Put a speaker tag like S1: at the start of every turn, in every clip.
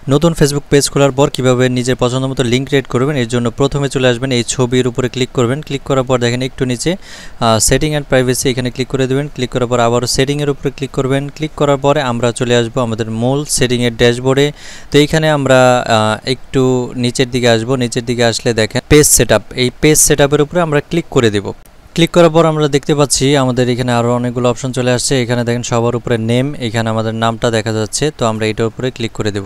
S1: নতুন Facebook page খোলার পর কিভাবে নিজের পছন্দমতো লিঙ্ক ক্রিয়েট করবেন এর জন্য প্রথমে চলে আসবেন এই ছবির উপরে ক্লিক করবেন। ক্লিক করার পর দেখেন একটু নিচে সেটিং অ্যান্ড প্রাইভেসি এখানে ক্লিক করে দেবেন। ক্লিক করার পর আবারও সেটিংয়ের উপরে ক্লিক করবেন। ক্লিক করার পরে আমরা চলে আসবো আমাদের মূল সেটিংয়ের ড্যাশবোর্ডে। তো এইখানে আমরা একটু নিচের দিকে আসবো। নিচের দিকে আসলে দেখেন পেজ সেটআপ, এই পেজ সেটআপের উপরে আমরা ক্লিক করে দেব। ক্লিক করার পর আমরা দেখতে পাচ্ছি আমাদের এখানে আরও অনেকগুলো অপশন চলে আসছে। এখানে দেখেন সবার উপরে নেম, এখানে আমাদের নামটা দেখা যাচ্ছে। তো আমরা এটার উপরে ক্লিক করে দেব।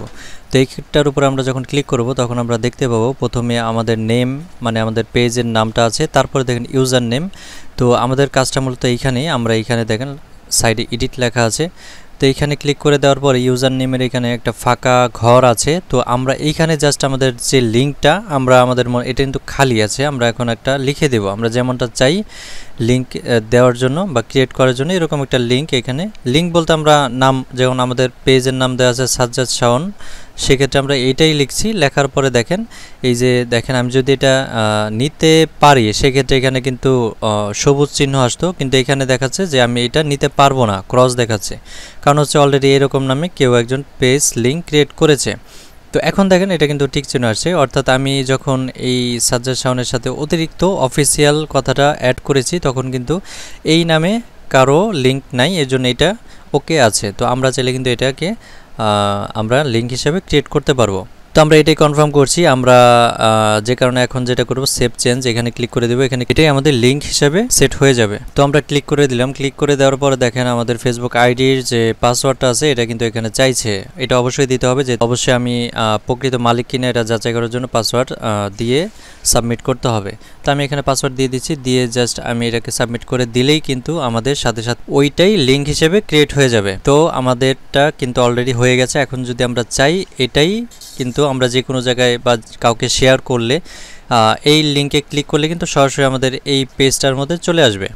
S1: তো এইটার উপরে আমরা যখন ক্লিক করব তখন আমরা দেখতে পাবো প্রথমে আমাদের নেম মানে আমাদের পেজের নামটা আছে, তারপরে দেখেন ইউজার নেম। তো আমাদের কাজটা মূলত এইখানেই, আমরা এইখানে দেখেন সাইডে এডিট লেখা আছে। তো এইখানে ক্লিক করে দেওয়ার পরে ইউজার নেমের এখানে একটা ফাঁকা ঘর আছে। তো আমরা এইখানে জাস্ট আমাদের যে লিঙ্কটা আমাদের এটা কিন্তু খালি আছে, আমরা এখন একটা লিখে দেব আমরা যেমনটা চাই লিঙ্ক দেওয়ার জন্য বা ক্রিয়েট করার জন্য। এরকম একটা লিঙ্ক, এখানে লিঙ্ক বলতে আমরা নাম, যেমন আমাদের পেজের নাম দেওয়া আছে সাজ্জাদ শাওন, সেক্ষেত্রে আমরা এইটাই লিখছি। লেখার পরে দেখেন এই যে দেখেন আমি যদি এটা নিতে পারি সেক্ষেত্রে এখানে কিন্তু সবুজ চিহ্ন আসতো, কিন্তু এখানে দেখাচ্ছে যে আমি এটা নিতে পারবো না, ক্রস দেখাচ্ছে। কারণ হচ্ছে অলরেডি এরকম নামে কেউ একজন পেজ লিঙ্ক ক্রিয়েট করেছে। তো এখন দেখেন এটা কিন্তু টিক চিহ্ন আসছে, অর্থাৎ আমি যখন এই সাজ্জাদ শাওনের সাথে অতিরিক্ত অফিসিয়াল কথাটা অ্যাড করেছি তখন কিন্তু এই নামে কারো লিঙ্ক নাই, এর জন্য এটা ওকে আছে। তো আমরা চাইলে কিন্তু এটাকে আমরা লিঙ্ক হিসেবে ক্রিয়েট করতে পারবো। তো আমরা এটাই কনফার্ম করছি। আমরা যে কারণে এখন যেটা করব সেভ চেঞ্জ এখানে ক্লিক করে দেবো। এখানে এটাই আমাদের লিঙ্ক হিসেবে সেট হয়ে যাবে। তো আমরা ক্লিক করে দিলাম। ক্লিক করে দেওয়ার পরে দেখেন আমাদের ফেসবুক আইডির যে পাসওয়ার্ডটা আছে এটা কিন্তু এখানে চাইছে, এটা অবশ্যই দিতে হবে। যে অবশ্যই আমি প্রকৃত মালিক কিনা এটা যাচাই করার জন্য পাসওয়ার্ড দিয়ে সাবমিট করতে হবে। তো আমি এখানে পাসওয়ার্ড দিয়ে দিচ্ছি, দিয়ে জাস্ট আমি এটাকে সাবমিট করে দিলেই কিন্তু আমাদের সাথে সাথে ওইটাই লিঙ্ক হিসেবে ক্রিয়েট হয়ে যাবে। তো আমাদেরটা কিন্তু অলরেডি হয়ে গেছে। এখন যদি আমরা চাই এটাই কিন্তু আমরা যে কোনো জায়গায় বা কাউকে শেয়ার করলে এই লিঙ্কে ক্লিক করলে কিন্তু সরাসরি আমাদের এই পেজটার মধ্যে চলে আসবে।